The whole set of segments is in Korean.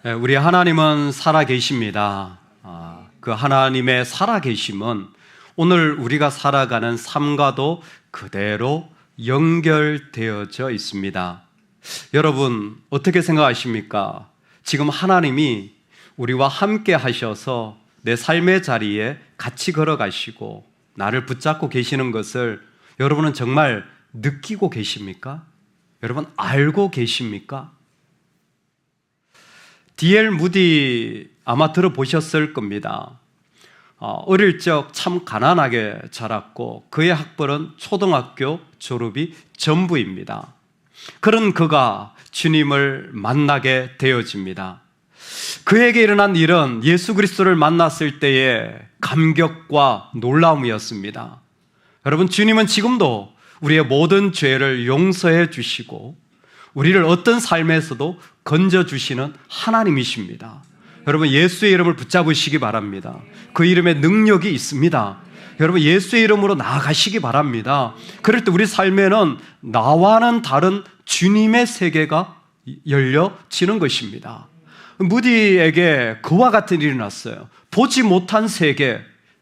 우리 하나님은 살아계십니다. 그 하나님의 살아계심은 오늘 우리가 살아가는 삶과도 그대로 연결되어져 있습니다. 여러분 어떻게 생각하십니까? 지금 하나님이 우리와 함께 하셔서 내 삶의 자리에 같이 걸어가시고 나를 붙잡고 계시는 것을 여러분은 정말 느끼고 계십니까? 여러분 알고 계십니까? D.L. 무디 아마 들어보셨을 겁니다. 어릴 적 참 가난하게 자랐고 그의 학벌은 초등학교 졸업이 전부입니다. 그런 그가 주님을 만나게 되어집니다. 그에게 일어난 일은 예수 그리스도를 만났을 때의 감격과 놀라움이었습니다. 여러분, 주님은 지금도 우리의 모든 죄를 용서해 주시고 우리를 어떤 삶에서도 건져주시는 하나님이십니다. 여러분, 예수의 이름을 붙잡으시기 바랍니다. 그 이름에 능력이 있습니다. 여러분, 예수의 이름으로 나아가시기 바랍니다. 그럴 때 우리 삶에는 나와는 다른 주님의 세계가 열려지는 것입니다. 무디에게 그와 같은 일이 났어요. 보지 못한 세계,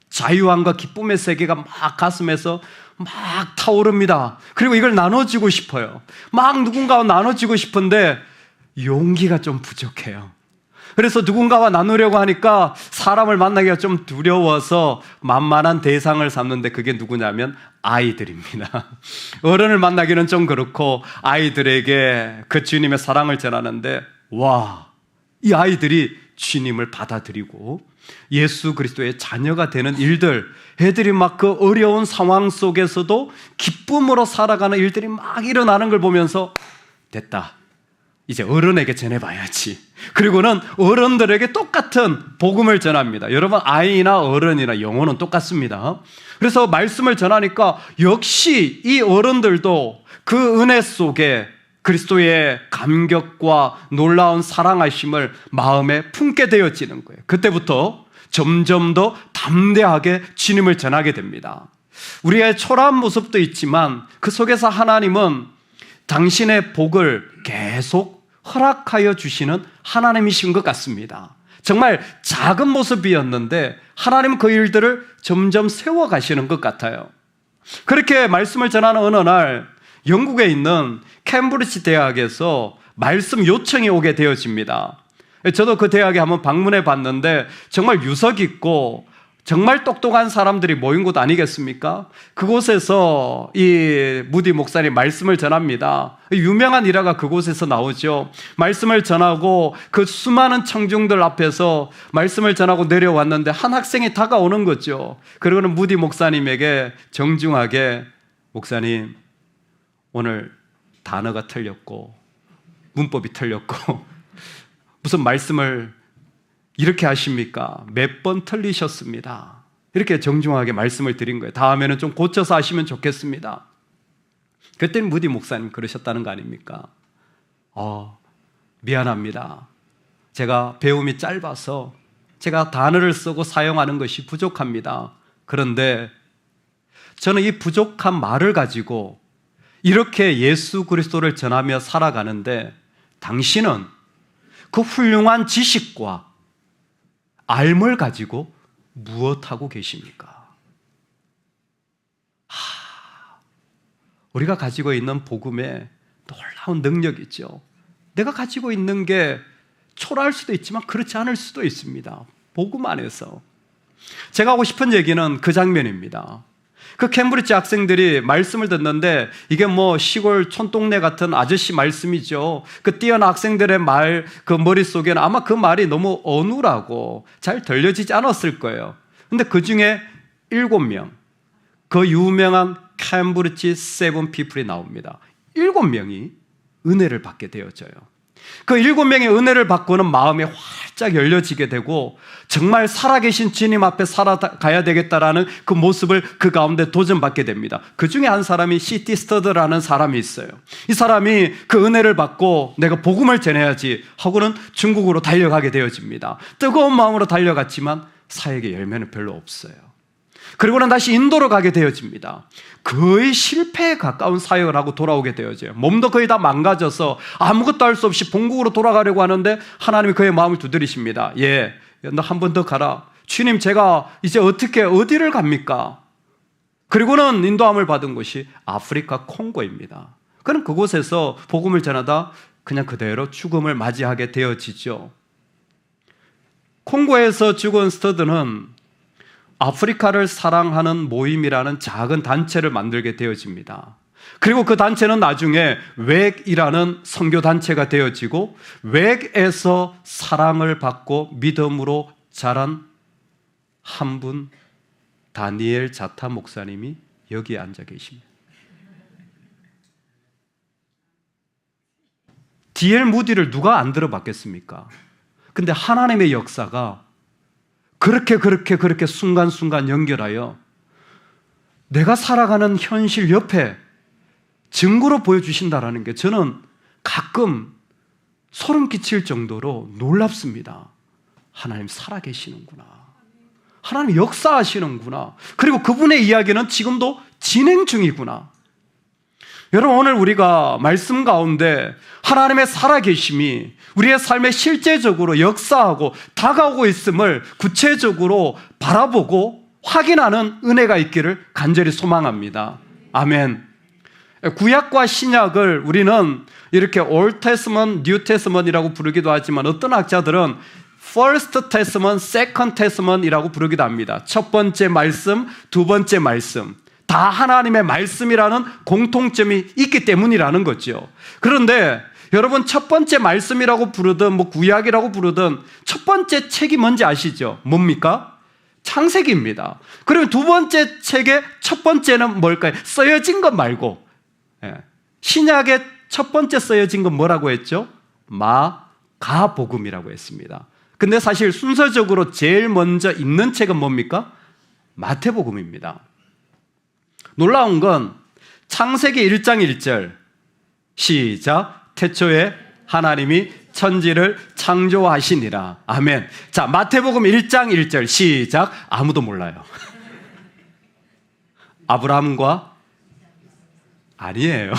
자유함과 기쁨의 세계가 막 가슴에서 막 타오릅니다. 그리고 이걸 나눠주고 싶어요. 막 누군가와 나눠주고 싶은데 용기가 좀 부족해요. 그래서 누군가와 나누려고 하니까 사람을 만나기가 좀 두려워서 만만한 대상을 삼는데 그게 누구냐면 아이들입니다. 어른을 만나기는 좀 그렇고 아이들에게 그 주님의 사랑을 전하는데 와, 이 아이들이 주님을 받아들이고 예수 그리스도의 자녀가 되는 일들, 애들이 막 그 어려운 상황 속에서도 기쁨으로 살아가는 일들이 막 일어나는 걸 보면서 됐다, 이제 어른에게 전해봐야지. 그리고는 어른들에게 똑같은 복음을 전합니다. 여러분, 아이나 어른이나 영혼은 똑같습니다. 그래서 말씀을 전하니까 역시 이 어른들도 그 은혜 속에 그리스도의 감격과 놀라운 사랑하심을 마음에 품게 되어지는 거예요. 그때부터 점점 더 담대하게 주님을 전하게 됩니다. 우리의 초라한 모습도 있지만 그 속에서 하나님은 당신의 복을 계속 허락하여 주시는 하나님이신 것 같습니다. 정말 작은 모습이었는데 하나님은 그 일들을 점점 세워가시는 것 같아요. 그렇게 말씀을 전하는 어느 날 영국에 있는 캠브리지 대학에서 말씀 요청이 오게 되어집니다. 저도 그 대학에 한번 방문해 봤는데 정말 유서 깊고 정말 똑똑한 사람들이 모인 곳 아니겠습니까? 그곳에서 이 무디 목사님 말씀을 전합니다. 유명한 일화가 그곳에서 나오죠. 말씀을 전하고 그 수많은 청중들 앞에서 말씀을 전하고 내려왔는데 한 학생이 다가오는 거죠. 그리고는 무디 목사님에게 정중하게, 목사님, 오늘 단어가 틀렸고 문법이 틀렸고 무슨 말씀을 이렇게 하십니까? 몇 번 틀리셨습니다. 이렇게 정중하게 말씀을 드린 거예요. 다음에는 좀 고쳐서 하시면 좋겠습니다. 그때는 무디 목사님 그러셨다는 거 아닙니까? 미안합니다. 제가 배움이 짧아서 제가 단어를 쓰고 사용하는 것이 부족합니다. 그런데 저는 이 부족한 말을 가지고 이렇게 예수 그리스도를 전하며 살아가는데 당신은 그 훌륭한 지식과 알을 가지고 무엇하고 계십니까? 우리가 가지고 있는 복음에 놀라운 능력이 있죠. 내가 가지고 있는 게 초라할 수도 있지만 그렇지 않을 수도 있습니다. 복음 안에서. 제가 하고 싶은 얘기는 그 장면입니다. 그 캠브리지 학생들이 말씀을 듣는데 이게 뭐 시골 촌동네 같은 아저씨 말씀이죠. 그 뛰어난 학생들의 말, 그 머릿속에는 아마 그 말이 너무 어눌하고 잘 들려지지 않았을 거예요. 근데 그 중에 7명, 그 유명한 캠브리지 세븐 피플이 나옵니다. 7명이 은혜를 받게 되어져요. 그 7명의 은혜를 받고는 마음이 활짝 열려지게 되고 정말 살아계신 주님 앞에 살아가야 되겠다라는 그 모습을 그 가운데 도전받게 됩니다. 그 중에 한 사람이 C.T. 스터드라는 사람이 있어요. 이 사람이 그 은혜를 받고 내가 복음을 전해야지 하고는 중국으로 달려가게 되어집니다. 뜨거운 마음으로 달려갔지만 사역의 열매는 별로 없어요. 그리고는 다시 인도로 가게 되어집니다. 거의 실패에 가까운 사역을 하고 돌아오게 되어져요. 몸도 거의 다 망가져서 아무것도 할 수 없이 본국으로 돌아가려고 하는데 하나님이 그의 마음을 두드리십니다. 예, 너 한 번 더 가라. 주님, 제가 이제 어디를 갑니까? 그리고는 인도함을 받은 곳이 아프리카 콩고입니다. 그는 그곳에서 복음을 전하다 그냥 그대로 죽음을 맞이하게 되어지죠. 콩고에서 죽은 스터드는 아프리카를 사랑하는 모임이라는 작은 단체를 만들게 되어집니다. 그리고 그 단체는 나중에 웩이라는 선교 단체가 되어지고 웩에서 사랑을 받고 믿음으로 자란 한 분, 다니엘 자타 목사님이 여기에 앉아 계십니다. D.L. 무디를 누가 안 들어봤겠습니까? 근데 하나님의 역사가 그렇게 순간순간 연결하여 내가 살아가는 현실 옆에 증거로 보여주신다라는 게 저는 가끔 소름 끼칠 정도로 놀랍습니다. 하나님 살아계시는구나. 하나님 역사하시는구나. 그리고 그분의 이야기는 지금도 진행 중이구나. 여러분, 오늘 우리가 말씀 가운데 하나님의 살아계심이 우리의 삶에 실제적으로 역사하고 다가오고 있음을 구체적으로 바라보고 확인하는 은혜가 있기를 간절히 소망합니다. 아멘. 구약과 신약을 우리는 이렇게 Old Testament, New Testament이라고 부르기도 하지만 어떤 학자들은 First Testament, Second Testament이라고 부르기도 합니다. 첫 번째 말씀, 두 번째 말씀. 다 하나님의 말씀이라는 공통점이 있기 때문이라는 거죠. 그런데 여러분, 첫 번째 말씀이라고 부르든 구약이라고 부르든 첫 번째 책이 뭔지 아시죠? 뭡니까? 창세기입니다. 그러면 두 번째 책의 첫 번째는 뭘까요? 쓰여진 것 말고, 신약의 첫 번째 쓰여진 건 뭐라고 했죠? 마가복음이라고 했습니다. 근데 사실 순서적으로 제일 먼저 있는 책은 뭡니까? 마태복음입니다. 놀라운 건 창세기 1장 1절 시작. 태초에 하나님이 천지를 창조하시니라. 아멘. 자, 마태복음 1장 1절 시작. 아무도 몰라요. 아브라함과 아니에요.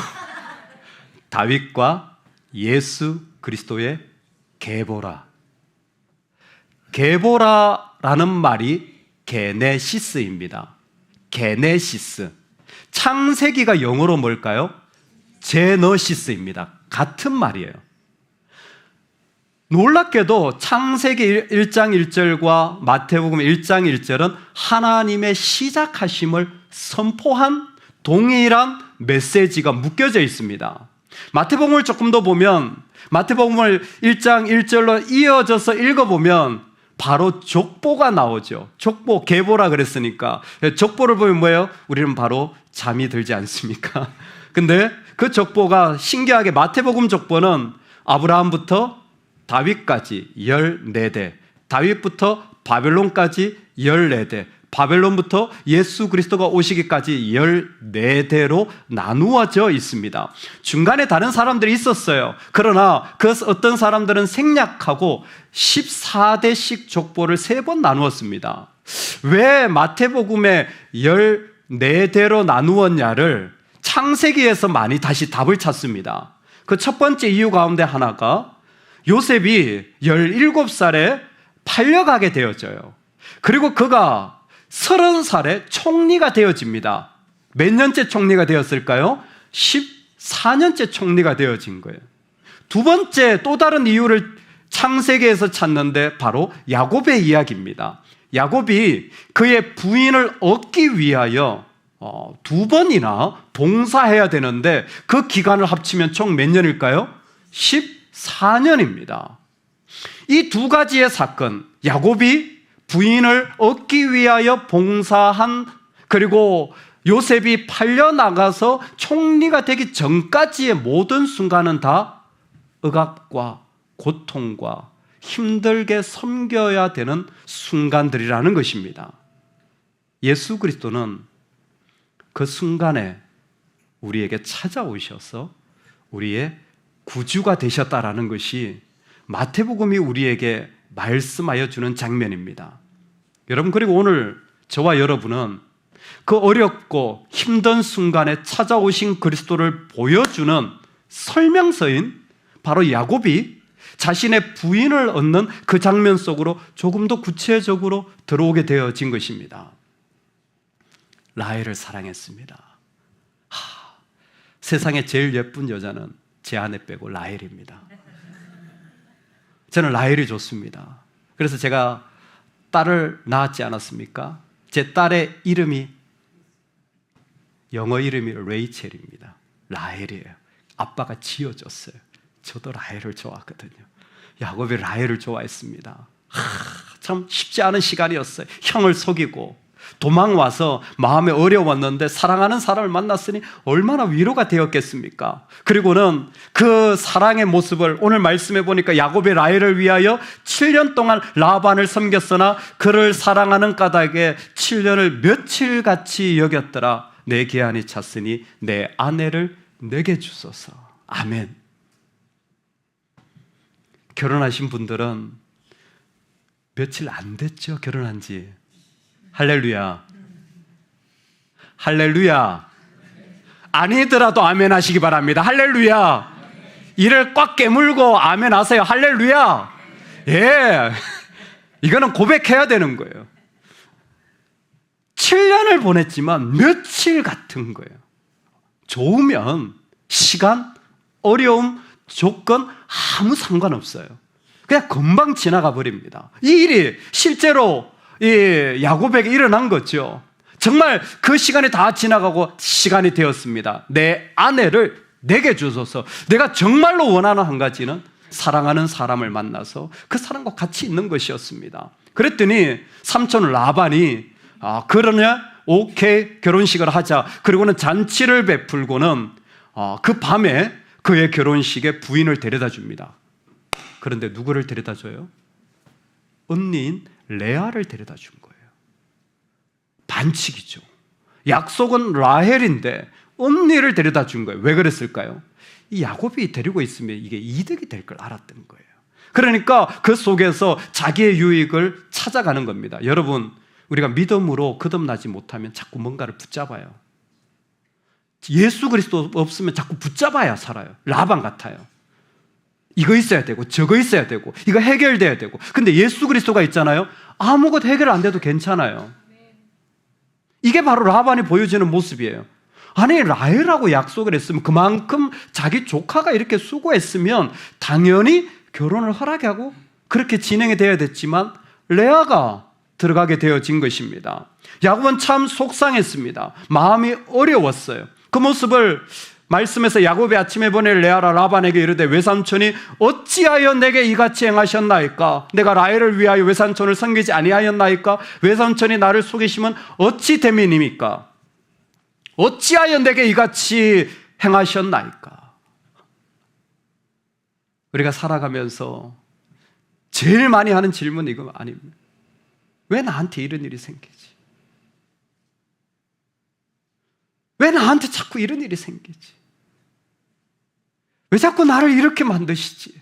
다윗과 예수 그리스도의 계보라. 계보라라는 말이 게네시스입니다. 게네시스. 창세기가 영어로 뭘까요? 제너시스입니다. 같은 말이에요. 놀랍게도 창세기 1장 1절과 마태복음 1장 1절은 하나님의 시작하심을 선포한 동일한 메시지가 묶여져 있습니다. 마태복음을 조금 더 보면 마태복음을 1장 1절로 이어져서 읽어보면 바로 족보가 나오죠. 족보, 계보라 그랬으니까. 족보를 보면 뭐예요? 우리는 바로 잠이 들지 않습니까? 근데 그 족보가 신기하게 마태복음 족보는 아브라함부터 다윗까지 14대, 다윗부터 바벨론까지 14대, 바벨론부터 예수 그리스도가 오시기까지 14대로 나누어져 있습니다. 중간에 다른 사람들이 있었어요. 그러나 그 어떤 사람들은 생략하고 14대씩 족보를 3번 나누었습니다. 왜 마태복음에 14대로 나누었냐를 창세기에서 많이 다시 답을 찾습니다. 그 첫 번째 이유 가운데 하나가 요셉이 17살에 팔려가게 되어져요. 그리고 그가 30살에 총리가 되어집니다. 몇 년째 총리가 되었을까요? 14년째 총리가 되어진 거예요. 두 번째 또 다른 이유를 창세기에서 찾는데 바로 야곱의 이야기입니다. 야곱이 그의 부인을 얻기 위하여 2번이나 봉사해야 되는데 그 기간을 합치면 총 몇 년일까요? 14년입니다. 이 두 가지의 사건, 야곱이 부인을 얻기 위하여 봉사한, 그리고 요셉이 팔려나가서 총리가 되기 전까지의 모든 순간은 다 억압과 고통과 힘들게 섬겨야 되는 순간들이라는 것입니다. 예수 그리스도는 그 순간에 우리에게 찾아오셔서 우리의 구주가 되셨다라는 것이 마태복음이 우리에게 말씀하여 주는 장면입니다. 여러분, 그리고 오늘 저와 여러분은 그 어렵고 힘든 순간에 찾아오신 그리스도를 보여주는 설명서인 바로 야곱이 자신의 부인을 얻는 그 장면 속으로 조금 더 구체적으로 들어오게 되어진 것입니다. 라헬을 사랑했습니다. 세상에 제일 예쁜 여자는 제 아내 빼고 라헬입니다. 저는 라헬이 좋습니다. 그래서 제가 딸을 낳았지 않았습니까? 제 딸의 이름이 영어 이름이 레이첼입니다. 라헬이에요. 아빠가 지어줬어요. 저도 라헬을 좋아하거든요. 야곱이 라헬을 좋아했습니다. 참 쉽지 않은 시간이었어요. 형을 속이고 도망와서 마음에 어려웠는데 사랑하는 사람을 만났으니 얼마나 위로가 되었겠습니까? 그리고는 그 사랑의 모습을 오늘 말씀해 보니까 야곱이 라헬을 위하여 7년 동안 라반을 섬겼으나 그를 사랑하는 까닭에 7년을 며칠같이 여겼더라. 내 기한이 찼으니 내 아내를 내게 주소서. 아멘. 결혼하신 분들은 며칠 안 됐죠? 결혼한 지. 할렐루야. 할렐루야. 아니더라도 아멘 하시기 바랍니다. 할렐루야. 이를 꽉 깨물고 아멘 하세요. 할렐루야. 예. 이거는 고백해야 되는 거예요. 7년을 보냈지만 며칠 같은 거예요. 좋으면 시간, 어려움, 조건 아무 상관없어요. 그냥 금방 지나가 버립니다. 이 일이 실제로 이 야곱에게 일어난 거죠. 정말 그 시간이 다 지나가고 시간이 되었습니다. 내 아내를 내게 주소서. 내가 정말로 원하는 한 가지는 사랑하는 사람을 만나서 그 사람과 같이 있는 것이었습니다. 그랬더니 삼촌 라반이 그러냐? 오케이, 결혼식을 하자. 그리고는 잔치를 베풀고는 그 밤에 그의 결혼식에 부인을 데려다 줍니다. 그런데 누구를 데려다 줘요? 언니인 레아를 데려다 준 거예요. 반칙이죠. 약속은 라헬인데 언니를 데려다 준 거예요. 왜 그랬을까요? 이 야곱이 데리고 있으면 이게 이득이 될 걸 알았던 거예요. 그러니까 그 속에서 자기의 유익을 찾아가는 겁니다. 여러분, 우리가 믿음으로 거듭나지 못하면 자꾸 뭔가를 붙잡아요. 예수 그리스도 없으면 자꾸 붙잡아야 살아요. 라반 같아요. 이거 있어야 되고 저거 있어야 되고 이거 해결돼야 되고. 근데 예수 그리스도가 있잖아요. 아무것도 해결 안 돼도 괜찮아요. 이게 바로 라반이 보여주는 모습이에요. 아니, 라헬하고 약속을 했으면 그만큼 자기 조카가 이렇게 수고했으면 당연히 결혼을 허락하고 그렇게 진행이 돼야 됐지만 레아가 들어가게 되어진 것입니다. 야곱은 참 속상했습니다. 마음이 어려웠어요. 그 모습을 말씀에서 야곱이 아침에 보낼 레아라 라반에게 이르되 외삼촌이 어찌하여 내게 이같이 행하셨나이까? 내가 라헬을 위하여 외삼촌을 섬기지 아니하였나이까? 외삼촌이 나를 속이시면 어찌 됨이니까? 어찌하여 내게 이같이 행하셨나이까? 우리가 살아가면서 제일 많이 하는 질문이 이거 아닙니다. 왜 나한테 이런 일이 생기지? 왜 나한테 자꾸 이런 일이 생기지? 왜 자꾸 나를 이렇게 만드시지?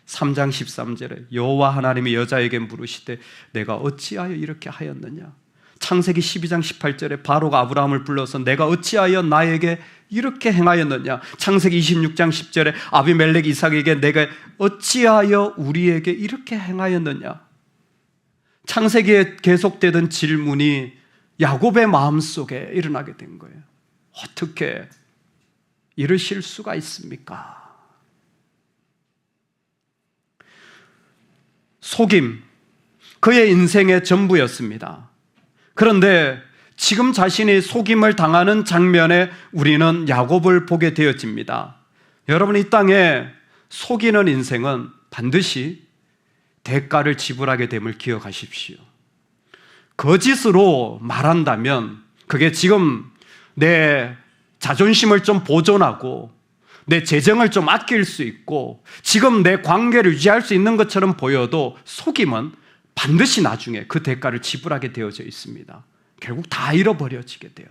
(3장 13절에) 여호와 하나님이 여자에게 물으시되 내가 어찌하여 이렇게 하였느냐? 창세기 12장 18절에 바로가 아브라함을 불러서 내가 어찌하여 나에게 이렇게 행하였느냐? 창세기 26장 10절에 아비멜렉 이삭에게 내가 어찌하여 우리에게 이렇게 행하였느냐? 창세기에 계속되던 질문이 야곱의 마음속에 일어나게 된 거예요. 어떻게 이러실 수가 있습니까? 속임, 그의 인생의 전부였습니다. 그런데 지금 자신이 속임을 당하는 장면에 우리는 야곱을 보게 되어집니다. 여러분, 이 땅에 속이는 인생은 반드시 대가를 지불하게 됨을 기억하십시오. 거짓으로 말한다면 그게 지금 내 자존심을 좀 보존하고 내 재정을 좀 아낄 수 있고 지금 내 관계를 유지할 수 있는 것처럼 보여도 속임은 반드시 나중에 그 대가를 지불하게 되어져 있습니다. 결국 다 잃어버려지게 돼요.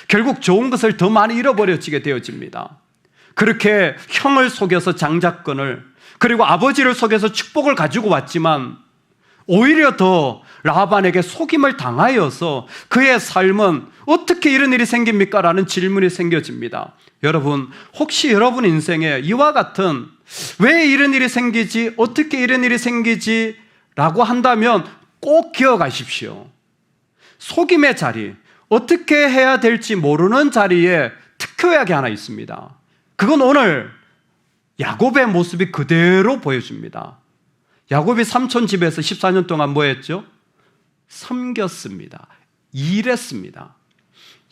결국 좋은 것을 더 많이 잃어버려지게 되어집니다. 그렇게 형을 속여서 장자권을, 그리고 아버지를 속여서 축복을 가지고 왔지만 오히려 더 라반에게 속임을 당하여서 그의 삶은 어떻게 이런 일이 생깁니까? 라는 질문이 생겨집니다. 여러분, 혹시 여러분 인생에 이와 같은 왜 이런 일이 생기지? 어떻게 이런 일이 생기지? 라고 한다면 꼭 기억하십시오. 속임의 자리, 어떻게 해야 될지 모르는 자리에 특효약이 하나 있습니다. 그건 오늘 야곱의 모습이 그대로 보여줍니다. 야곱이 삼촌 집에서 14년 동안 뭐 했죠? 섬겼습니다. 일했습니다.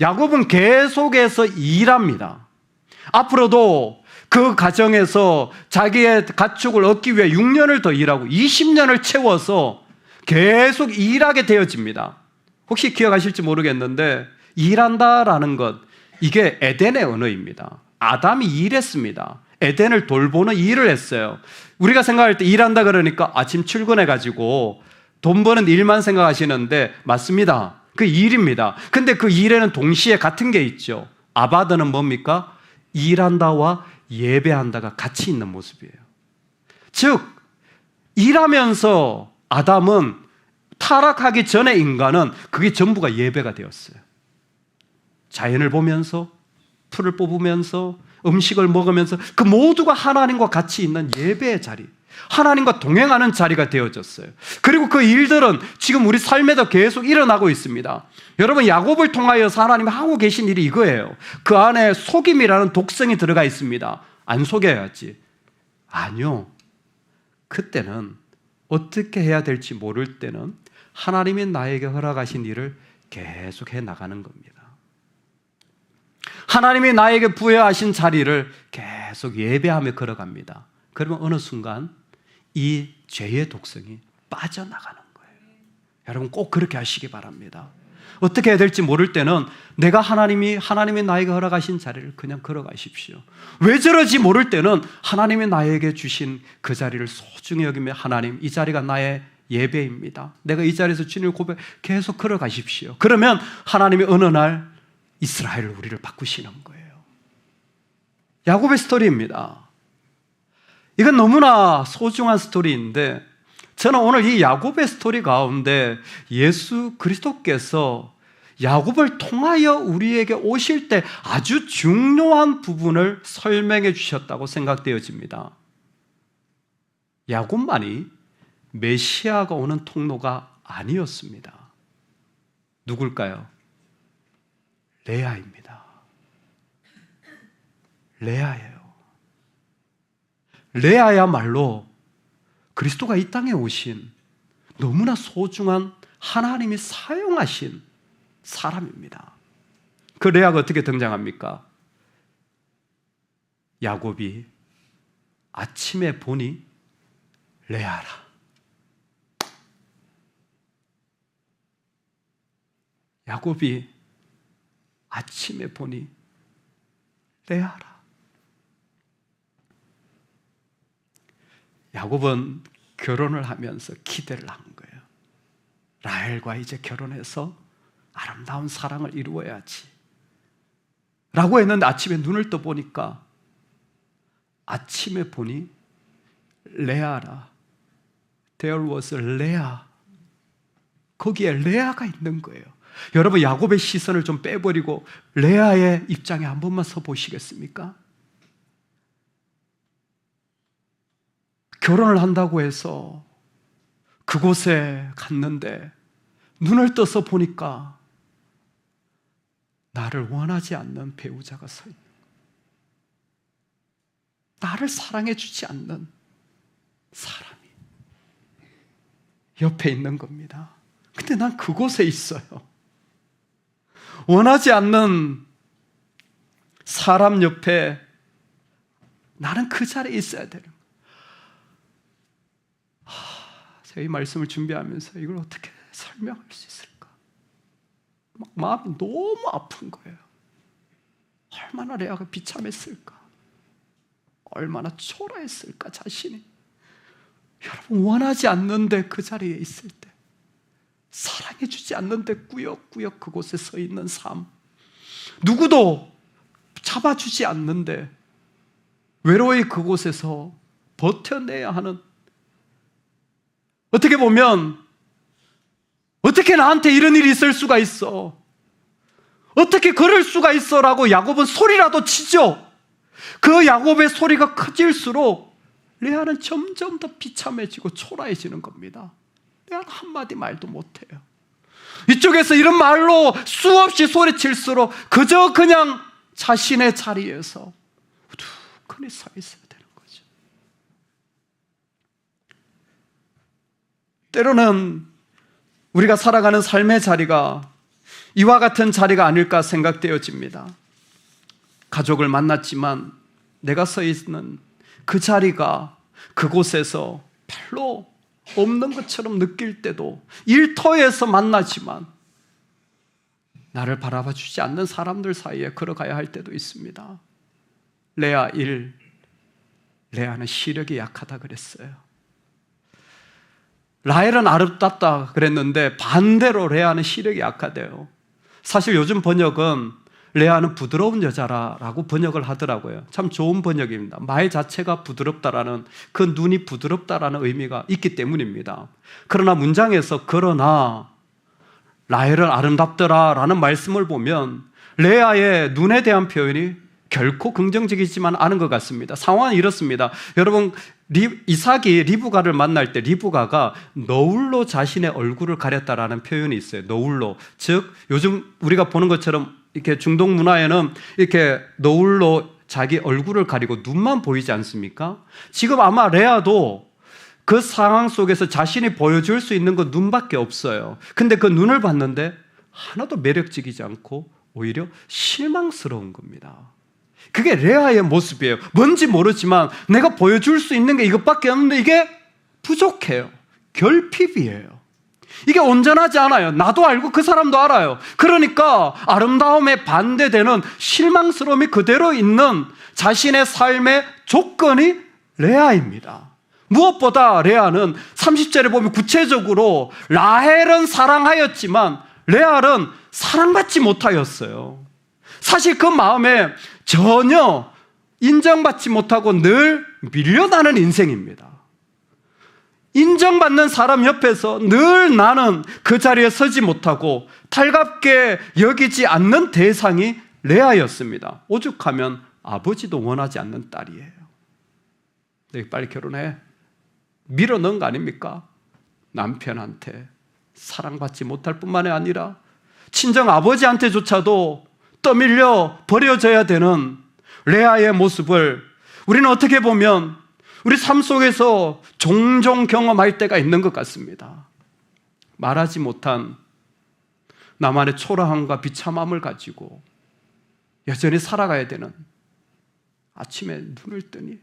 야곱은 계속해서 일합니다. 앞으로도 그 가정에서 자기의 가축을 얻기 위해 6년을 더 일하고 20년을 채워서 계속 일하게 되어집니다. 혹시 기억하실지 모르겠는데 일한다라는 것, 이게 에덴의 언어입니다. 아담이 일했습니다. 에덴을 돌보는 일을 했어요. 우리가 생각할 때 일한다 그러니까 아침 출근해가지고 돈 버는 일만 생각하시는데 맞습니다. 그 일입니다. 근데 그 일에는 동시에 같은 게 있죠. 아바드는 뭡니까? 일한다와 예배한다가 같이 있는 모습이에요. 즉 일하면서 아담은 타락하기 전에 인간은 그게 전부가 예배가 되었어요. 자연을 보면서 풀을 뽑으면서 음식을 먹으면서 그 모두가 하나님과 같이 있는 예배의 자리, 하나님과 동행하는 자리가 되어졌어요. 그리고 그 일들은 지금 우리 삶에도 계속 일어나고 있습니다. 여러분, 야곱을 통하여서 하나님이 하고 계신 일이 이거예요. 그 안에 속임이라는 독성이 들어가 있습니다. 안 속여야지. 아니요. 그때는 어떻게 해야 될지 모를 때는 하나님이 나에게 허락하신 일을 계속 해 나가는 겁니다. 하나님이 나에게 부여하신 자리를 계속 예배하며 걸어갑니다. 그러면 어느 순간 이 죄의 독성이 빠져나가는 거예요. 여러분 꼭 그렇게 하시기 바랍니다. 어떻게 해야 될지 모를 때는 내가 하나님이 나에게 허락하신 자리를 그냥 걸어가십시오. 왜 저러지 모를 때는 하나님이 나에게 주신 그 자리를 소중히 여기며 하나님, 이 자리가 나의 예배입니다. 내가 이 자리에서 주님을 고백 계속 걸어가십시오. 그러면 하나님이 어느 날 이스라엘을 우리를 바꾸시는 거예요. 야곱의 스토리입니다. 이건 너무나 소중한 스토리인데 저는 오늘 이 야곱의 스토리 가운데 예수 그리스도께서 야곱을 통하여 우리에게 오실 때 아주 중요한 부분을 설명해 주셨다고 생각되어집니다. 야곱만이 메시아가 오는 통로가 아니었습니다. 누굴까요? 레아입니다. 레아예요. 레아야말로 그리스도가 이 땅에 오신 너무나 소중한 하나님이 사용하신 사람입니다. 그 레아가 어떻게 등장합니까? 야곱이 아침에 보니 레아라. 야곱이 아침에 보니 레아라. 야곱은 결혼을 하면서 기대를 한 거예요. 라헬과 이제 결혼해서 아름다운 사랑을 이루어야지 라고 했는데 아침에 눈을 떠보니까 아침에 보니 레아라. There was a Leah. 거기에 레아가 있는 거예요. 여러분 야곱의 시선을 좀 빼버리고 레아의 입장에 한 번만 서 보시겠습니까? 결혼을 한다고 해서 그곳에 갔는데 눈을 떠서 보니까 나를 원하지 않는 배우자가 서 있는 거예요. 나를 사랑해 주지 않는 사람이 옆에 있는 겁니다. 근데 난 그곳에 있어요. 원하지 않는 사람 옆에 나는 그 자리에 있어야 되는 거예요. 제가 이 말씀을 준비하면서 이걸 어떻게 설명할 수 있을까? 막 마음이 너무 아픈 거예요. 얼마나 레아가 비참했을까? 얼마나 초라했을까 자신이. 여러분 원하지 않는데 그 자리에 있을 때, 사랑해주지 않는데 꾸역꾸역 그곳에 서 있는 삶, 누구도 잡아주지 않는데 외로이 그곳에서 버텨내야 하는 어떻게 보면 어떻게 나한테 이런 일이 있을 수가 있어? 어떻게 그럴 수가 있어? 라고 야곱은 소리라도 치죠. 그 야곱의 소리가 커질수록 레아는 점점 더 비참해지고 초라해지는 겁니다. 레아는 한마디 말도 못해요. 이쪽에서 이런 말로 수없이 소리칠수록 그저 그냥 자신의 자리에서 우두커니 서 있어야 되는 거죠. 때로는 우리가 살아가는 삶의 자리가 이와 같은 자리가 아닐까 생각되어집니다. 가족을 만났지만 내가 서 있는 그 자리가 그곳에서 별로 없는 것처럼 느낄 때도, 일터에서 만나지만 나를 바라봐 주지 않는 사람들 사이에 걸어가야 할 때도 있습니다. 레아 1, 레아는 시력이 약하다 그랬어요. 라헬은 아름답다 그랬는데 반대로 레아는 시력이 약하대요. 사실 요즘 번역은 레아는 부드러운 여자라고 번역을 하더라고요. 참 좋은 번역입니다. 말 자체가 부드럽다라는, 그 눈이 부드럽다라는 의미가 있기 때문입니다. 그러나 문장에서 그러나 라헬은 아름답더라라는 말씀을 보면 레아의 눈에 대한 표현이 결코 긍정적이지만 않은 것 같습니다. 상황은 이렇습니다. 여러분, 이삭이 리브가를 만날 때 리브가가 너울로 자신의 얼굴을 가렸다라는 표현이 있어요. 너울로. 즉 요즘 우리가 보는 것처럼 이렇게 중동 문화에는 이렇게 너울로 자기 얼굴을 가리고 눈만 보이지 않습니까? 지금 아마 레아도 그 상황 속에서 자신이 보여줄 수 있는 건 눈밖에 없어요. 근데 그 눈을 봤는데 하나도 매력적이지 않고 오히려 실망스러운 겁니다. 그게 레아의 모습이에요. 뭔지 모르지만 내가 보여줄 수 있는 게 이것밖에 없는데 이게 부족해요. 결핍이에요. 이게 온전하지 않아요. 나도 알고 그 사람도 알아요. 그러니까 아름다움에 반대되는 실망스러움이 그대로 있는 자신의 삶의 조건이 레아입니다. 무엇보다 레아는 30절에 보면 구체적으로 라헬은 사랑하였지만 레아는 사랑받지 못하였어요. 사실 그 마음에 전혀 인정받지 못하고 늘 밀려나는 인생입니다. 인정받는 사람 옆에서 늘 나는 그 자리에 서지 못하고 달갑게 여기지 않는 대상이 레아였습니다. 오죽하면 아버지도 원하지 않는 딸이에요. 빨리 결혼해. 밀어 넣은 거 아닙니까? 남편한테 사랑받지 못할 뿐만이 아니라 친정 아버지한테조차도 떠밀려 버려져야 되는 레아의 모습을 우리는 어떻게 보면 우리 삶 속에서 종종 경험할 때가 있는 것 같습니다. 말하지 못한 나만의 초라함과 비참함을 가지고 여전히 살아가야 되는, 아침에 눈을 뜨니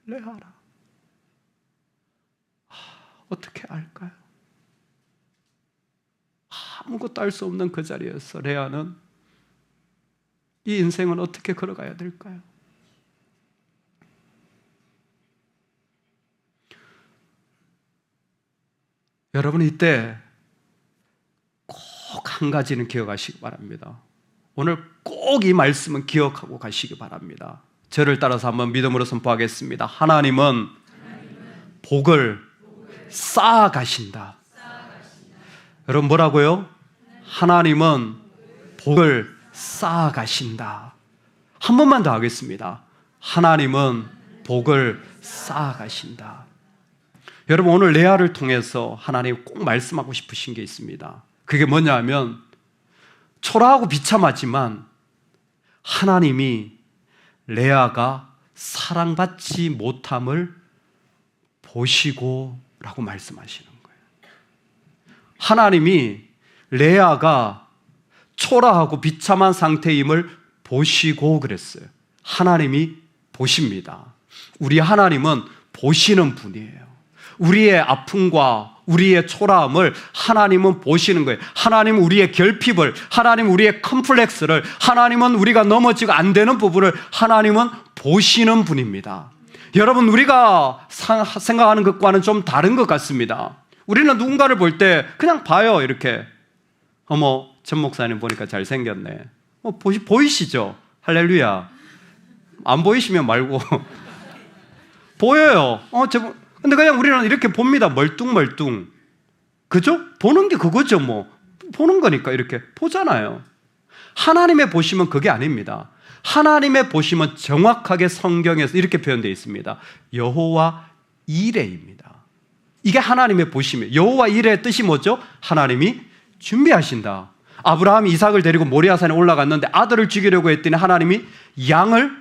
레아라. 어떻게 알까요? 아무것도 알 수 없는 그 자리에서 레아는 이 인생은 어떻게 걸어가야 될까요? 여러분, 이때 꼭 한 가지는 기억하시기 바랍니다. 오늘 꼭 이 말씀은 기억하고 가시기 바랍니다. 저를 따라서 한번 믿음으로 선포하겠습니다. 하나님은 복을 쌓아가신다. 여러분, 뭐라고요? 하나님은 복을 쌓아가신다. 한 번만 더 하겠습니다. 하나님은 복을 쌓아가신다. 여러분, 오늘 레아를 통해서 하나님이 꼭 말씀하고 싶으신 게 있습니다. 그게 뭐냐 하면 초라하고 비참하지만 하나님이 레아가 사랑받지 못함을 보시고 라고 말씀하시는 거예요. 하나님이 레아가 초라하고 비참한 상태임을 보시고 그랬어요. 하나님이 보십니다. 우리 하나님은 보시는 분이에요. 우리의 아픔과 우리의 초라함을 하나님은 보시는 거예요. 하나님은 우리의 결핍을, 하나님은 우리의 컴플렉스를, 하나님은 우리가 넘어지고 안 되는 부분을 하나님은 보시는 분입니다. 여러분, 우리가 생각하는 것과는 좀 다른 것 같습니다. 우리는 누군가를 볼 때 그냥 봐요. 이렇게 어머, 전 목사님 보니까 잘생겼네. 보이시죠? 할렐루야. 안 보이시면 말고 보여요. 근데 그냥 우리는 이렇게 봅니다. 멀뚱멀뚱. 그죠? 보는 게 그거죠, 뭐. 보는 거니까 이렇게 보잖아요. 하나님의 보시면 그게 아닙니다. 하나님의 보시면 정확하게 성경에서 이렇게 표현되어 있습니다. 여호와 이레입니다. 이게 하나님의 보심이에요. 여호와 이레의 뜻이 뭐죠? 하나님이 준비하신다. 아브라함이 이삭을 데리고 모리아산에 올라갔는데 아들을 죽이려고 했더니 하나님이 양을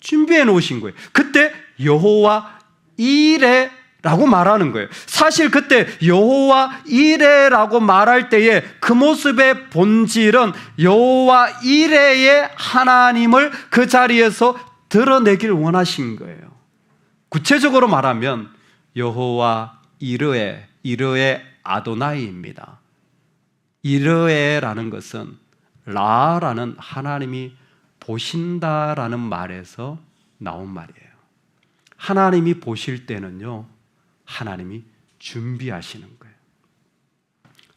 준비해 놓으신 거예요. 그때 여호와 이레라고 말하는 거예요. 사실 그때 여호와 이레라고 말할 때에 그 모습의 본질은 여호와 이레의 하나님을 그 자리에서 드러내길 원하신 거예요. 구체적으로 말하면 여호와 이르의 아도나이입니다. 이르에라는 것은 라라는 하나님이 보신다라는 말에서 나온 말이에요. 하나님이 보실 때는요, 하나님이 준비하시는 거예요.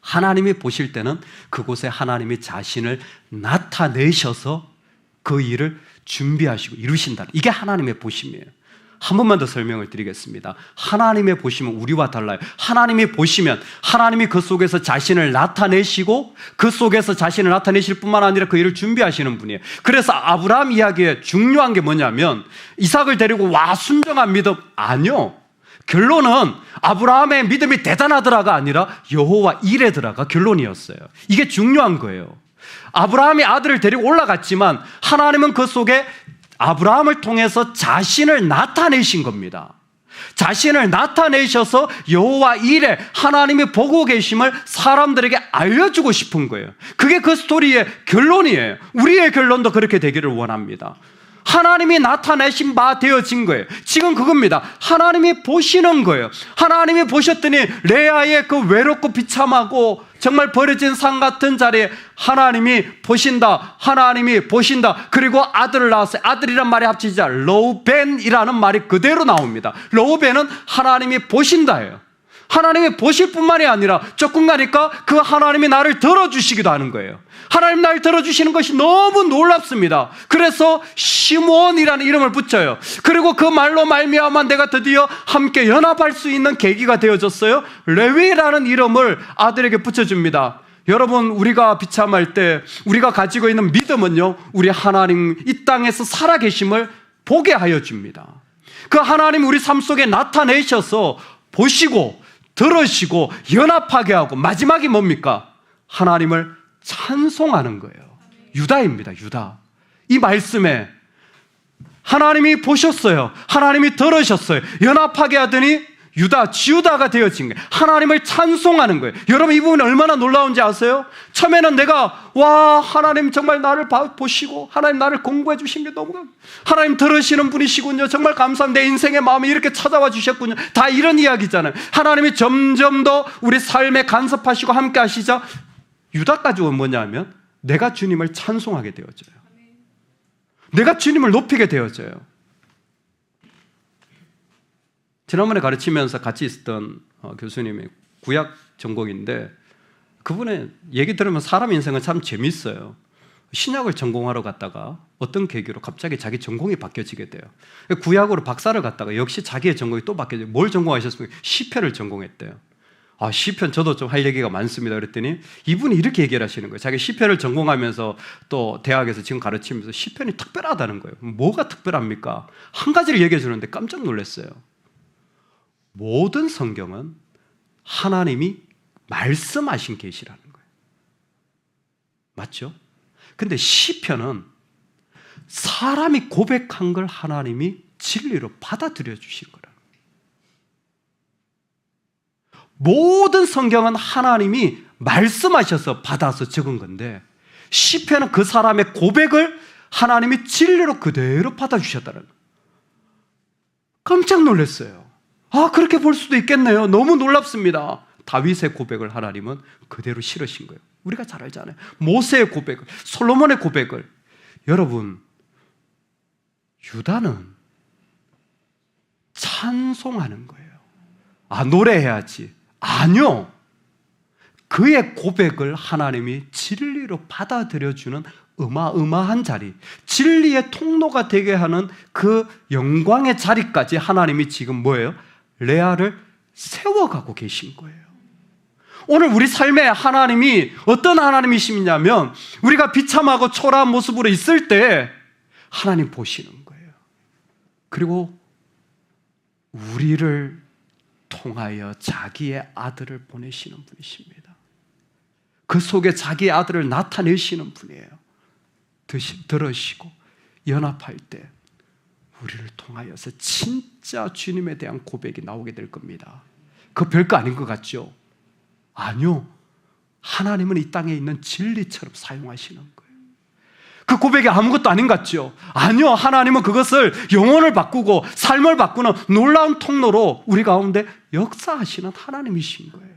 하나님이 보실 때는 그곳에 하나님이 자신을 나타내셔서 그 일을 준비하시고 이루신다. 이게 하나님의 보심이에요. 한 번만 더 설명을 드리겠습니다. 하나님의 보심은 우리와 달라요. 하나님이 보시면 하나님이 그 속에서 자신을 나타내시고 그 속에서 자신을 나타내실 뿐만 아니라 그 일을 준비하시는 분이에요. 그래서 아브라함 이야기에 중요한 게 뭐냐면 이삭을 데리고 와 순종한 믿음 아니요. 결론은 아브라함의 믿음이 대단하더라가 아니라 여호와 이레더라가 결론이었어요. 이게 중요한 거예요. 아브라함이 아들을 데리고 올라갔지만 하나님은 그 속에 아브라함을 통해서 자신을 나타내신 겁니다. 자신을 나타내셔서 여호와 이레 하나님이 보고 계심을 사람들에게 알려주고 싶은 거예요. 그게 그 스토리의 결론이에요. 우리의 결론도 그렇게 되기를 원합니다. 하나님이 나타내신 바 되어진 거예요. 지금 그겁니다. 하나님이 보시는 거예요. 하나님이 보셨더니 레아의 그 외롭고 비참하고 정말 버려진 산 같은 자리에 하나님이 보신다. 하나님이 보신다. 그리고 아들을 낳았어요. 아들이란 말이 합치자 르우벤이라는 말이 그대로 나옵니다. 르우벤은 하나님이 보신다예요. 하나님이 보실 뿐만이 아니라 조금 가니까 그 하나님이 나를 들어주시기도 하는 거예요. 하나님 나를 들어주시는 것이 너무 놀랍습니다. 그래서 시몬이라는 이름을 붙여요. 그리고 그 말로 말미암아 내가 드디어 함께 연합할 수 있는 계기가 되어졌어요. 레위라는 이름을 아들에게 붙여줍니다. 여러분, 우리가 비참할 때 우리가 가지고 있는 믿음은요, 우리 하나님 이 땅에서 살아계심을 보게 하여 줍니다. 그 하나님 우리 삶 속에 나타내셔서 보시고 들으시고 연합하게 하고 마지막이 뭡니까? 하나님을 찬송하는 거예요. 유다입니다. 유다. 이 말씀에 하나님이 보셨어요. 하나님이 들으셨어요. 연합하게 하더니 유다, 지유다가 되어진 거예요. 하나님을 찬송하는 거예요. 여러분, 이 부분이 얼마나 놀라운지 아세요? 처음에는 내가 와, 하나님 정말 나를 보시고 하나님 나를 공부해 주신 게 너무 하나님 들으시는 분이시군요. 정말 감사합니다. 내 인생의 마음이 이렇게 찾아와 주셨군요. 다 이런 이야기잖아요. 하나님이 점점 더 우리 삶에 간섭하시고 함께 하시자 유다까지 온 뭐냐면 내가 주님을 찬송하게 되어져요. 내가 주님을 높이게 되어져요. 지난번에 가르치면서 같이 있었던 교수님이 구약 전공인데 그분의 얘기 들으면 사람 인생은 참 재밌어요. 신약을 전공하러 갔다가 어떤 계기로 갑자기 자기 전공이 바뀌어지게 돼요. 구약으로 박사를 갔다가 역시 자기의 전공이 또 바뀌어져요. 뭘 전공하셨습니까? 시편을 전공했대요. 아, 시편 저도 좀 할 얘기가 많습니다. 그랬더니 이분이 이렇게 얘기를 하시는 거예요. 자기 시편을 전공하면서 또 대학에서 지금 가르치면서 시편이 특별하다는 거예요. 뭐가 특별합니까? 한 가지를 얘기해 주는데 깜짝 놀랐어요. 모든 성경은 하나님이 말씀하신 계시라는 거예요. 맞죠? 근데 시편은 사람이 고백한 걸 하나님이 진리로 받아들여 주신 거라. 모든 성경은 하나님이 말씀하셔서 받아서 적은 건데 시편은 그 사람의 고백을 하나님이 진리로 그대로 받아주셨다는 거예요. 깜짝 놀랐어요. 아, 그렇게 볼 수도 있겠네요. 너무 놀랍습니다. 다윗의 고백을 하나님은 그대로 실으신 거예요. 우리가 잘 알잖아요. 모세의 고백을, 솔로몬의 고백을. 여러분, 유다는 찬송하는 거예요. 아, 노래해야지. 아니요. 그의 고백을 하나님이 진리로 받아들여주는 어마어마한 자리, 진리의 통로가 되게 하는 그 영광의 자리까지 하나님이 지금 뭐예요? 레아를 세워가고 계신 거예요. 오늘 우리 삶에 하나님이 어떤 하나님이시냐면 우리가 비참하고 초라한 모습으로 있을 때 하나님 보시는 거예요. 그리고 우리를 통하여 자기의 아들을 보내시는 분이십니다. 그 속에 자기의 아들을 나타내시는 분이에요. 들으시고 연합할 때 우리를 통하여서 진짜 주님에 대한 고백이 나오게 될 겁니다. 그거 별거 아닌 것 같죠? 아니요. 하나님은 이 땅에 있는 진리처럼 사용하시는 거예요. 그 고백이 아무것도 아닌 것 같죠? 아니요. 하나님은 그것을 영혼을 바꾸고 삶을 바꾸는 놀라운 통로로 우리 가운데 역사하시는 하나님이신 거예요.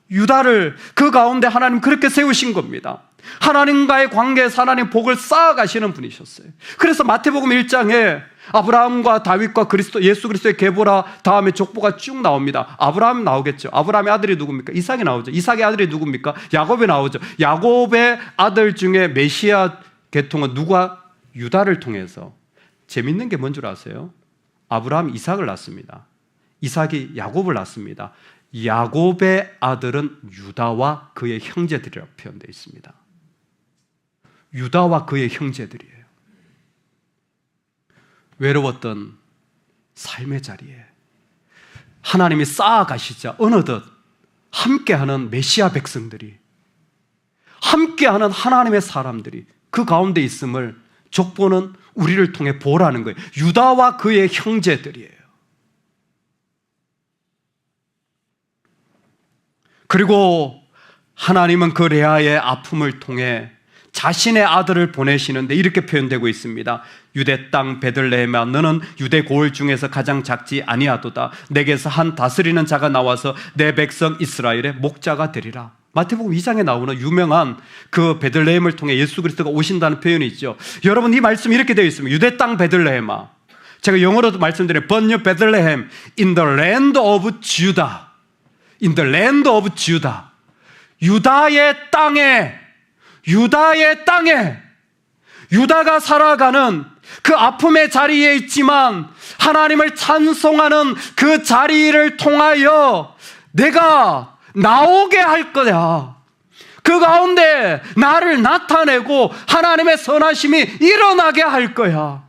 유다를 그 가운데 하나님 그렇게 세우신 겁니다. 하나님과의 관계에서 하나님 복을 쌓아가시는 분이셨어요. 그래서 마태복음 1장에 아브라함과 다윗과 예수 그리스도의 계보라 다음에 족보가 쭉 나옵니다. 아브라함 나오겠죠. 아브라함의 아들이 누굽니까? 이삭이 나오죠. 이삭의 아들이 누굽니까? 야곱이 나오죠. 야곱의 아들 중에 메시아 계통은 누가? 유다를 통해서. 재밌는 게 뭔 줄 아세요? 아브라함이 이삭을 낳습니다. 이삭이 야곱을 낳습니다. 야곱의 아들은 유다와 그의 형제들이라고 표현되어 있습니다. 유다와 그의 형제들이에요. 외로웠던 삶의 자리에 하나님이 쌓아가시자 어느덧 함께하는 메시아 백성들이, 함께하는 하나님의 사람들이 그 가운데 있음을 족보는 우리를 통해 보라는 거예요. 유다와 그의 형제들이에요. 그리고 하나님은 그 레아의 아픔을 통해 자신의 아들을 보내시는데 이렇게 표현되고 있습니다. 유대 땅 베들레헴아 너는 유대 고을 중에서 가장 작지 아니하도다. 내게서 한 다스리는 자가 나와서 내 백성 이스라엘의 목자가 되리라. 마태복음 2장에 나오는 유명한 그 베들레헴을 통해 예수 그리스도가 오신다는 표현이 있죠. 여러분 이 말씀이 이렇게 되어 있습니다. 유대 땅 베들레헴아, 제가 영어로도 말씀드린 But you Bethlehem in the land of Judah, in the land of Judah, 유다의 땅에, 유다의 땅에, 유다가 살아가는 그 아픔의 자리에 있지만 하나님을 찬송하는 그 자리를 통하여 내가 나오게 할 거야. 그 가운데 나를 나타내고 하나님의 선하심이 일어나게 할 거야.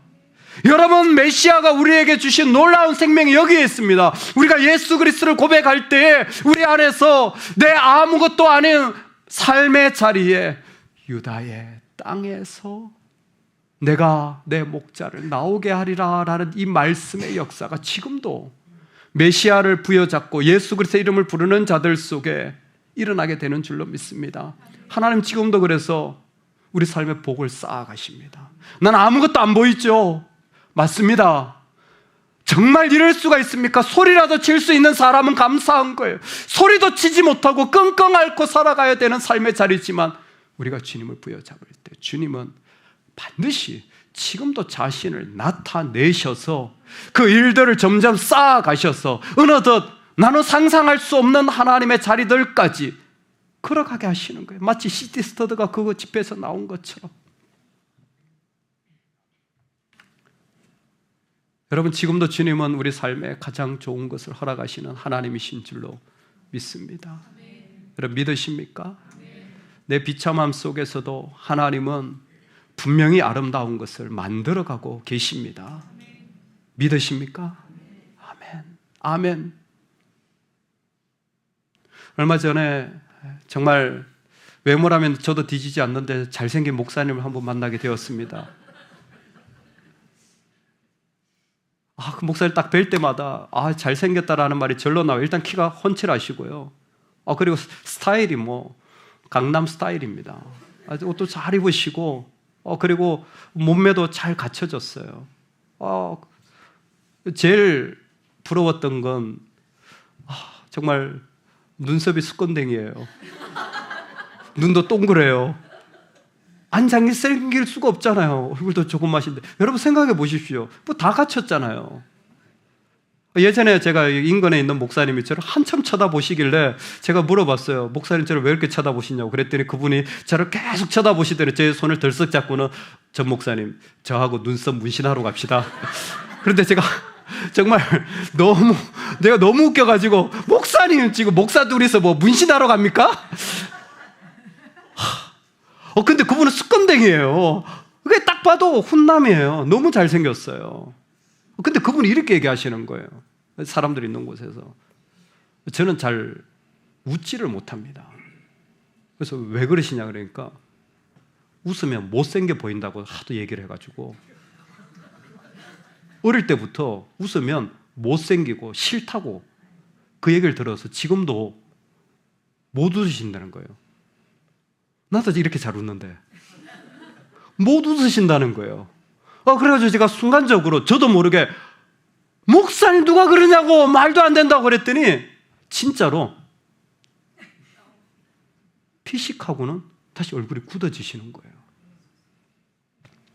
여러분, 메시아가 우리에게 주신 놀라운 생명이 여기에 있습니다. 우리가 예수 그리스도를 고백할 때 우리 안에서 내 아무것도 아닌 삶의 자리에 유다의 땅에서 내가 내 목자를 나오게 하리라 라는 이 말씀의 역사가 지금도 메시아를 부여잡고 예수 그리스도의 이름을 부르는 자들 속에 일어나게 되는 줄로 믿습니다. 하나님 지금도 그래서 우리 삶의 복을 쌓아가십니다. 난 아무것도 안 보이죠? 맞습니다. 정말 이럴 수가 있습니까? 소리라도 칠 수 있는 사람은 감사한 거예요. 소리도 치지 못하고 끙끙 앓고 살아가야 되는 삶의 자리지만 우리가 주님을 부여잡을 때 주님은 반드시 지금도 자신을 나타내셔서 그 일들을 점점 쌓아가셔서 어느덧 나는 상상할 수 없는 하나님의 자리들까지 걸어가게 하시는 거예요. 마치 시티 스터드가 그거 집회에서 나온 것처럼. 여러분, 지금도 주님은 우리 삶에 가장 좋은 것을 허락하시는 하나님이신 줄로 믿습니다. 여러분 믿으십니까? 내 비참함 속에서도 하나님은 분명히 아름다운 것을 만들어가고 계십니다. 믿으십니까? 아멘. 아멘. 얼마 전에 정말 외모라면 저도 뒤지지 않는데 잘생긴 목사님을 한번 만나게 되었습니다. 그 목사를 딱 뵐 때마다 잘생겼다라는 말이 절로 나와요. 일단 키가 훤칠하시고요. 그리고 스타일이 강남 스타일입니다. 옷도 잘 입으시고 그리고 몸매도 잘 갖춰졌어요. 제일 부러웠던 건 정말 눈썹이 수건댕이에요. 눈도 동그래요. 안 잘생길 수가 없잖아요. 얼굴도 조그마신데. 여러분 생각해 보십시오. 다 갖췄잖아요. 예전에 제가 인근에 있는 목사님이 저를 한참 쳐다보시길래 제가 물어봤어요. 목사님 저를 왜 이렇게 쳐다보시냐고. 그랬더니 그분이 저를 계속 쳐다보시더니 제 손을 들썩 잡고는 전 목사님 저하고 눈썹 문신하러 갑시다. 그런데 제가 정말 내가 너무 웃겨가지고, 목사님 지금 목사 둘이서 뭐 문신하러 갑니까? 근데 그분은 습관댕이에요. 그게 딱 봐도 훈남이에요. 너무 잘생겼어요. 근데 그분이 이렇게 얘기하시는 거예요. 사람들이 있는 곳에서. 저는 잘 웃지를 못합니다. 그래서 왜 그러시냐 그러니까 웃으면 못생겨 보인다고 하도 얘기를 해가지고 어릴 때부터 웃으면 못생기고 싫다고 그 얘기를 들어서 지금도 못 웃으신다는 거예요. 나도 이렇게 잘 웃는데 못 웃으신다는 거예요. 그래가지고 제가 순간적으로 저도 모르게 목사님 누가 그러냐고 말도 안 된다고 그랬더니 진짜로 피식하고는 다시 얼굴이 굳어지시는 거예요.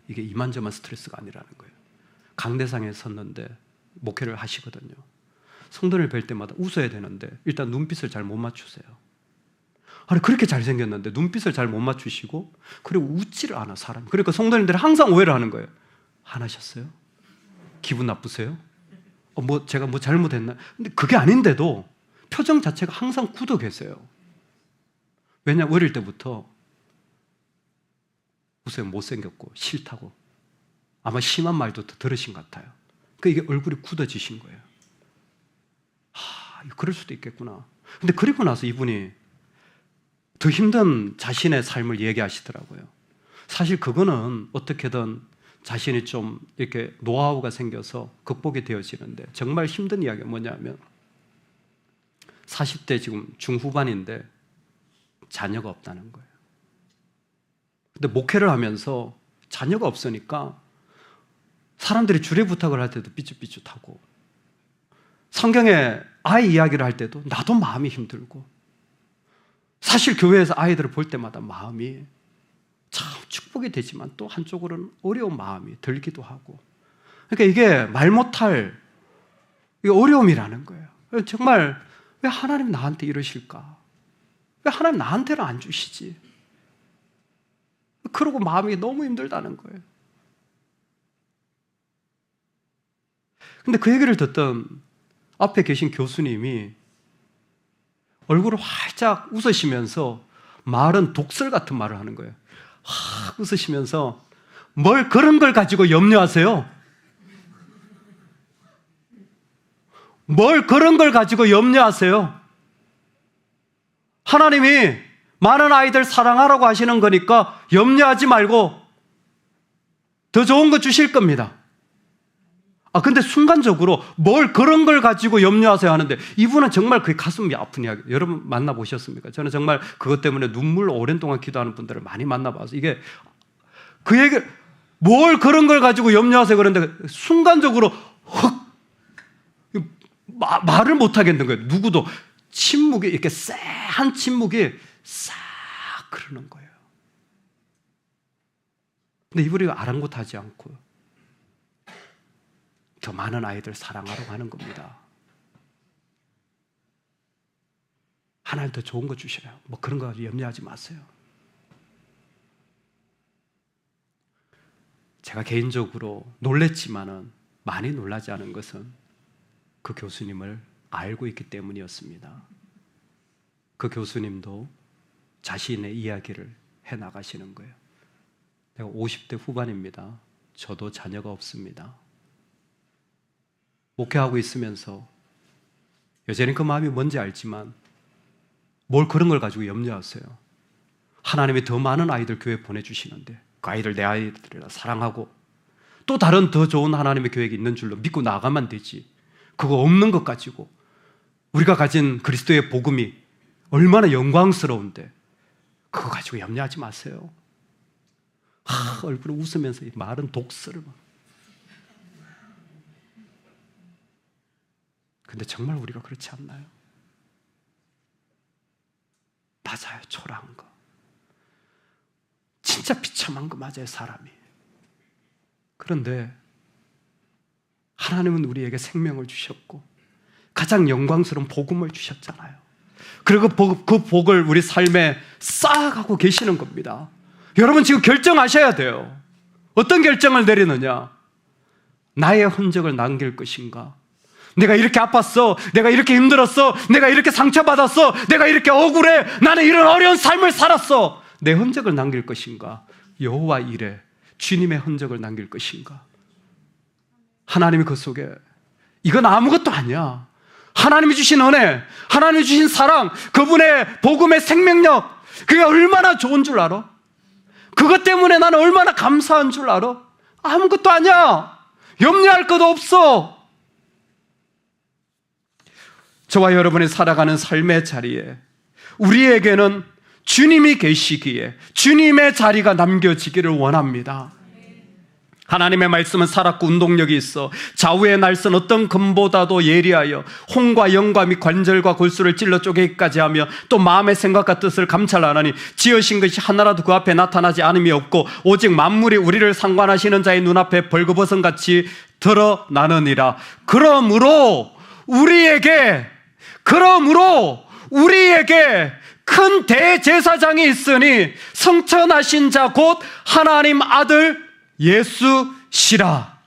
이게 이만저만 스트레스가 아니라는 거예요. 강대상에 섰는데 목회를 하시거든요. 성도를 뵐 때마다 웃어야 되는데 일단 눈빛을 잘 못 맞추세요. 아니 그렇게 잘생겼는데 눈빛을 잘 못 맞추시고 그리고 웃지를 않아 사람이. 그러니까 성도님들이 항상 오해를 하는 거예요. 화나셨어요? 기분 나쁘세요? 제가 뭐 잘못했나? 근데 그게 아닌데도 표정 자체가 항상 굳어 계세요. 왜냐하면 어릴 때부터 웃으면 못생겼고 싫다고 아마 심한 말도 들으신 것 같아요. 이게 얼굴이 굳어지신 거예요. 그럴 수도 있겠구나. 근데 그리고 나서 이분이 더 힘든 자신의 삶을 얘기하시더라고요. 사실 그거는 어떻게든 자신이 좀 이렇게 노하우가 생겨서 극복이 되어지는데 정말 힘든 이야기가 뭐냐면 40대 지금 중후반인데 자녀가 없다는 거예요. 근데 목회를 하면서 자녀가 없으니까 사람들이 주례 부탁을 할 때도 삐죽삐죽하고 성경에 아이 이야기를 할 때도 나도 마음이 힘들고 사실 교회에서 아이들을 볼 때마다 마음이 참 축복이 되지만 또 한쪽으로는 어려운 마음이 들기도 하고 그러니까 이게 말 못할 어려움이라는 거예요. 정말 왜 하나님 나한테 이러실까? 왜 하나님 나한테는 안 주시지? 그러고 마음이 너무 힘들다는 거예요. 근데 그 얘기를 듣던 앞에 계신 교수님이 얼굴을 활짝 웃으시면서 말은 독설 같은 말을 하는 거예요. 웃으시면서 뭘 그런 걸 가지고 염려하세요? 뭘 그런 걸 가지고 염려하세요? 하나님이 많은 아이들 사랑하라고 하시는 거니까 염려하지 말고 더 좋은 거 주실 겁니다. 근데 순간적으로 뭘 그런 걸 가지고 염려하세요 하는데 이분은 정말 그게 가슴이 아픈 이야기. 여러분 만나보셨습니까? 저는 정말 그것 때문에 눈물 오랜 동안 기도하는 분들을 많이 만나봐서 이게 그 얘기 뭘 그런 걸 가지고 염려하세요 그런데 순간적으로 말을 못 하겠는 거예요. 누구도 침묵이 이렇게 쎄한 침묵이 싹 흐르는 거예요. 근데 이분이 아랑곳하지 않고 더 많은 아이들 사랑하러 가는 겁니다. 하나님 더 좋은 거 주셔요. 뭐 그런 거 가지고 염려하지 마세요. 제가 개인적으로 놀랬지만은 많이 놀라지 않은 것은 그 교수님을 알고 있기 때문이었습니다. 그 교수님도 자신의 이야기를 해나가시는 거예요. 내가 50대 후반입니다. 저도 자녀가 없습니다. 목회하고 있으면서 여전히 그 마음이 뭔지 알지만 뭘 그런 걸 가지고 염려하세요? 하나님이 더 많은 아이들 교회 보내주시는데 그 아이들 내 아이들이라 사랑하고 또 다른 더 좋은 하나님의 계획이 있는 줄로 믿고 나가면 되지. 그거 없는 것 가지고 우리가 가진 그리스도의 복음이 얼마나 영광스러운데 그거 가지고 염려하지 마세요. 얼굴을 웃으면서 말은 독설을 막. 근데 정말 우리가 그렇지 않나요? 맞아요. 초라한 거. 진짜 비참한 거 맞아요. 사람이. 그런데 하나님은 우리에게 생명을 주셨고 가장 영광스러운 복음을 주셨잖아요. 그리고 그 복을 우리 삶에 쌓아가고 계시는 겁니다. 여러분 지금 결정하셔야 돼요. 어떤 결정을 내리느냐? 나의 흔적을 남길 것인가? 내가 이렇게 아팠어, 내가 이렇게 힘들었어, 내가 이렇게 상처받았어, 내가 이렇게 억울해, 나는 이런 어려운 삶을 살았어, 내 흔적을 남길 것인가? 여호와 이레, 주님의 흔적을 남길 것인가? 하나님이 그 속에, 이건 아무것도 아니야. 하나님이 주신 은혜, 하나님이 주신 사랑, 그분의 복음의 생명력, 그게 얼마나 좋은 줄 알아? 그것 때문에 나는 얼마나 감사한 줄 알아? 아무것도 아니야. 염려할 것도 없어. 저와 여러분이 살아가는 삶의 자리에 우리에게는 주님이 계시기에 주님의 자리가 남겨지기를 원합니다. 하나님의 말씀은 살았고 운동력이 있어 좌우의 날선 어떤 금보다도 예리하여 혼과 영과 및 관절과 골수를 찔러 쪼개기까지 하며 또 마음의 생각과 뜻을 감찰하나니 지으신 것이 하나라도 그 앞에 나타나지 않음이 없고 오직 만물이 우리를 상관하시는 자의 눈앞에 벌거벗은같이 드러나느니라. 그러므로 우리에게 큰 대제사장이 있으니 성천하신 자 곧 하나님 아들 예수시라.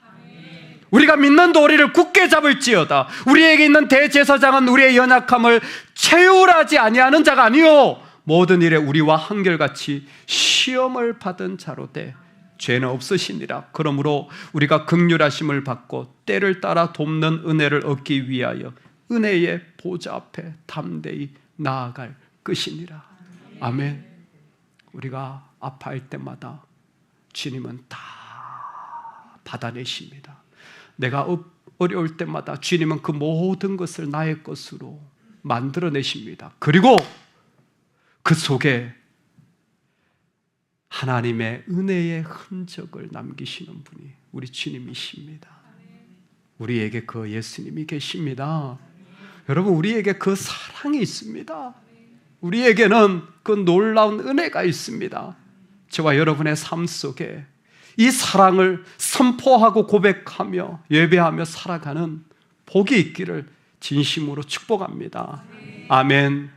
우리가 믿는 도리를 굳게 잡을지어다. 우리에게 있는 대제사장은 우리의 연약함을 채울하지 아니하는 자가 아니요 모든 일에 우리와 한결같이 시험을 받은 자로 돼 죄는 없으시니라. 그러므로 우리가 긍휼하심을 받고 때를 따라 돕는 은혜를 얻기 위하여 은혜의 보좌 앞에 담대히 나아갈 것이니라. 아멘. 우리가 아파할 때마다 주님은 다 받아내십니다. 내가 어려울 때마다 주님은 그 모든 것을 나의 것으로 만들어내십니다. 그리고 그 속에 하나님의 은혜의 흔적을 남기시는 분이 우리 주님이십니다. 우리에게 그 예수님이 계십니다. 여러분, 우리에게 그 사랑이 있습니다. 우리에게는 그 놀라운 은혜가 있습니다. 저와 여러분의 삶 속에 이 사랑을 선포하고 고백하며 예배하며 살아가는 복이 있기를 진심으로 축복합니다. 아멘.